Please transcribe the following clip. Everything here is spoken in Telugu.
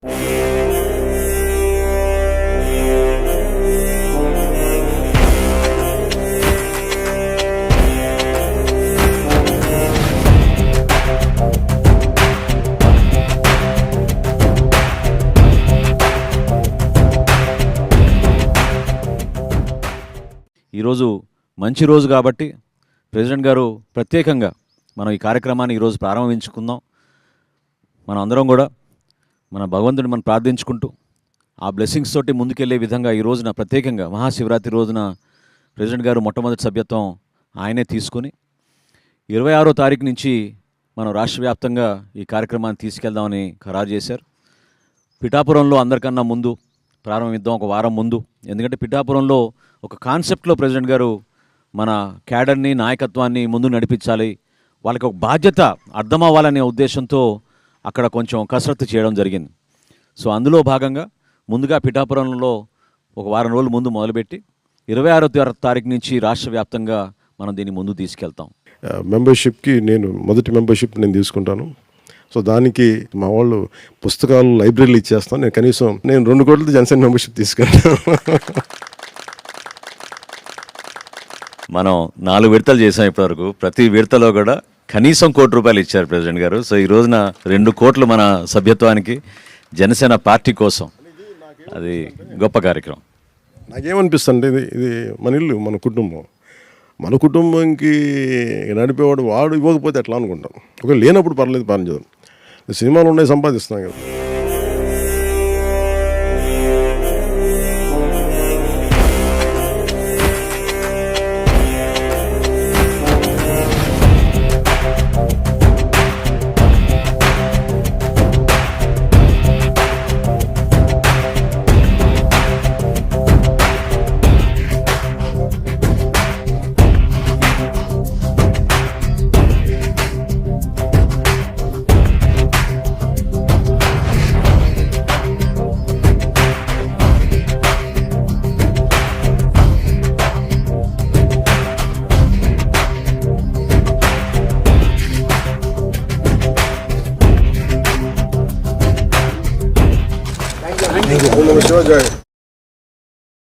ఈరోజు మంచి రోజు కాబట్టి ప్రెసిడెంట్ గారు ప్రత్యేకంగా మనం ఈ కార్యక్రమాన్ని ఈరోజు ప్రారంభించుకుందాం. మనం అందరం కూడా మన భగవంతుడిని మనం ప్రార్థించుకుంటూ ఆ బ్లెస్సింగ్స్ తోటి ముందుకెళ్లే విధంగా ఈ రోజున ప్రత్యేకంగా మహాశివరాత్రి రోజున ప్రెసిడెంట్ గారు మొట్టమొదటి సభ్యత్వం ఆయనే తీసుకుని 26వ తారీఖు నుంచి మనం రాష్ట్ర వ్యాప్తంగా ఈ కార్యక్రమాన్ని తీసుకెళ్దామని ఖరారు చేశారు. పిఠాపురంలో అందరికన్నా ముందు ప్రారంభిద్దాం, ఒక వారం ముందు. ఎందుకంటే పిఠాపురంలో ఒక కాన్సెప్ట్లో ప్రెసిడెంట్ గారు మన క్యాడర్ని, నాయకత్వాన్ని ముందు నడిపించాలి, వాళ్ళకి ఒక బాధ్యత అర్థం అవ్వాలనే ఉద్దేశంతో అక్కడ కొంచెం కసరత్తు చేయడం జరిగింది. సో అందులో భాగంగా ముందుగా పిఠాపురంలో ఒక వారం రోజులు ముందు మొదలుపెట్టి 26వ తారీఖు నుంచి రాష్ట్ర వ్యాప్తంగా మనం దీన్ని ముందు తీసుకెళ్తాం. మెంబర్షిప్కి మొదటి మెంబర్షిప్ నేను తీసుకుంటాను. సో దానికి మా వాళ్ళు పుస్తకాలు లైబ్రరీలు ఇచ్చేస్తాను. నేను 2 కోట్లతో జనసేన మెంబర్షిప్ తీసుకుంటాను. మనం 4 విడతలు చేసాం ఇప్పటివరకు. ప్రతి విడతలో కూడా కనీసం ₹1 కోటి ఇచ్చారు ప్రెసిడెంట్ గారు. సో ఈ రోజున 2 కోట్లు మన సభ్యత్వానికి జనసేన పార్టీ కోసం. అది గొప్ప కార్యక్రమం. నాకేమనిపిస్తుంది, ఇది మన ఇల్లు, మన కుటుంబం. మన కుటుంబంకి నడిపేవాడు వాడు ఇవ్వకపోతే ఎట్లా అనుకుంటాం. ఒకవేళ లేనప్పుడు పర్లేదు, పనిచేద్దాం. సినిమాలు ఉన్నాయి, సంపాదిస్తున్నాం కదా. Thank you.